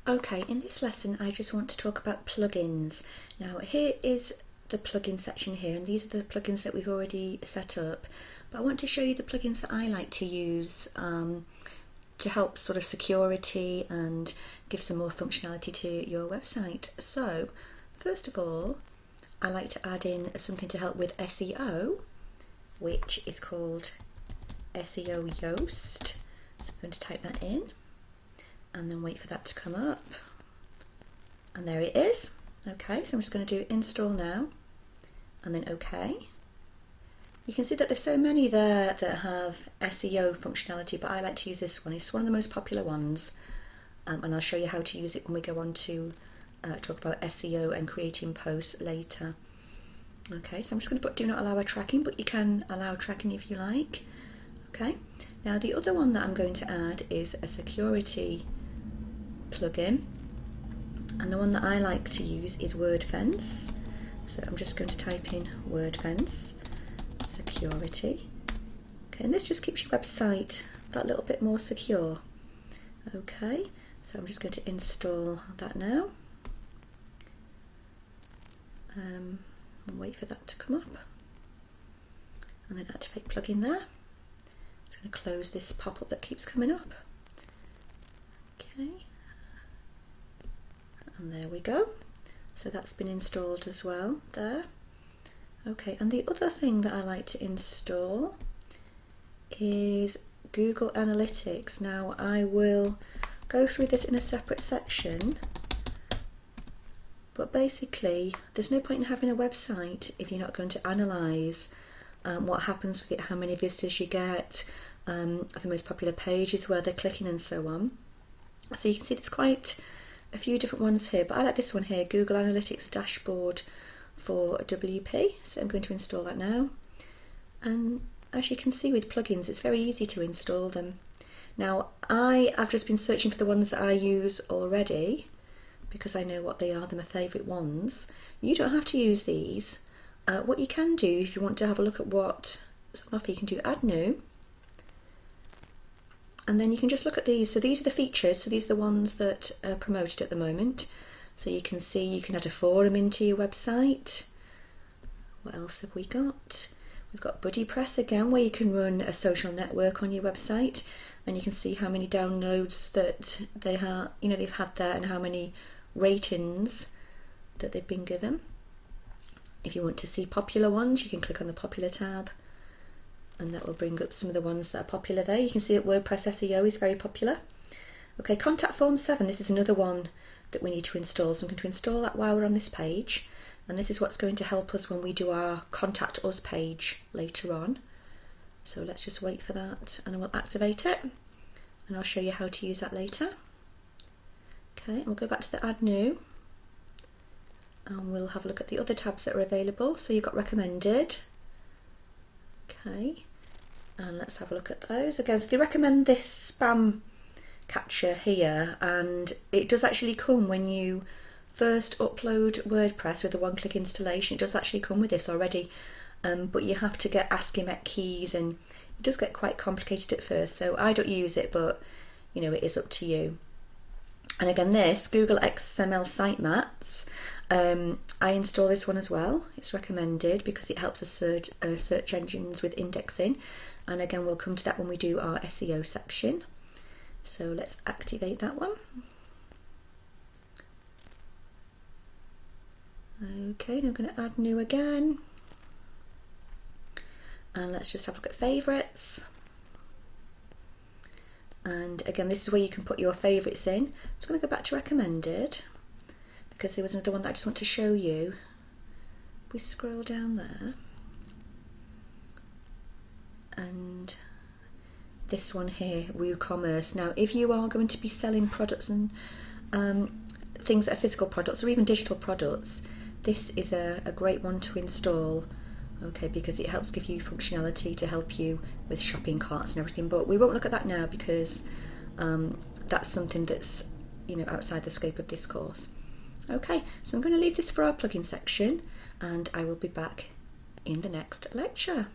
Okay, in this lesson I just want to talk about plugins. Now here is the plugin section here, and these are the plugins that we've already set up, but I want to show you the plugins that I like to use to help sort of security and give some more functionality to your website. So first of all, I like to add in something to help with SEO, which is called SEO Yoast. So I'm going to type that in and then wait for that to come up, and there it is. Okay, so I'm just going to do install now and then OK. You can see that there's so many there that have SEO functionality, but I like to use this one. It's one of the most popular ones, and I'll show you how to use it when we go on to talk about SEO and creating posts later. Okay, so I'm just going to put do not allow tracking, but you can allow tracking if you like. Okay, now the other one that I'm going to add is a security plugin, and the one that I like to use is WordPress. So I'm just going to type in WordPress security. Okay, and this just keeps your website that little bit more secure. Okay, so I'm just going to install that now and wait for that to come up, and then activate plugin there. I'm just going to close this pop-up that keeps coming up. Okay, and there we go. So that's been installed as well there. Okay, and the other thing that I like to install is Google Analytics. Now I will go through this in a separate section, but basically there's no point in having a website if you're not going to analyse what happens with it, how many visitors you get, the most popular pages, where they're clicking and so on. So you can see there's quite a few different ones here, but I like this one here, Google Analytics Dashboard for WP. So I'm going to install that now, and as you can see with plugins, it's very easy to install them. Now I've just been searching for the ones that I use already because I know what they are, they're my favourite ones. You don't have to use these. What you can do, if you want to have a look at what's on offer, you can do add new, and then you can just look at these. So these are the featured, so these are the ones that are promoted at the moment. So you can see you can add a forum into your website. What else have we got? We've got WordPress again, where you can run a social network on your website, and you can see how many downloads that they have, they've had there, and how many ratings that they've been given. If you want to see popular ones, you can click on the popular tab, and that will bring up some of the ones that are popular there. You can see that WordPress SEO is very popular. Okay, Contact Form 7, this is another one that we need to install, so I'm going to install that while we're on this page, and this is what's going to help us when we do our Contact Us page later on. So let's just wait for that, and I will activate it, and I'll show you how to use that later. Okay, and we'll go back to the Add New, and we'll have a look at the other tabs that are available. So you've got Recommended. Okay, and let's have a look at those. Again, so they recommend this spam catcher here, and it does actually come when you first upload WordPress with a one-click installation. It does actually come with this already, but you have to get ASCII keys, and it does get quite complicated at first, so I don't use it, but it is up to you. And again, this Google XML sitemaps, I install this one as well. It's recommended because it helps us search engines with indexing, and again we'll come to that when we do our SEO section. So let's activate that one. Okay, now I'm going to add new again, and let's just have a look at favourites. And again, this is where you can put your favourites in. I'm just going to go back to recommended because there was another one that I just want to show you. If we scroll down there, and this one here, WooCommerce. Now if you are going to be selling products and things that are physical products or even digital products, this is a great one to install. Okay, because it helps give you functionality to help you with shopping carts and everything, but we won't look at that now because that's something that's outside the scope of this course. Okay, so I'm going to leave this for our plugin section, and I will be back in the next lecture.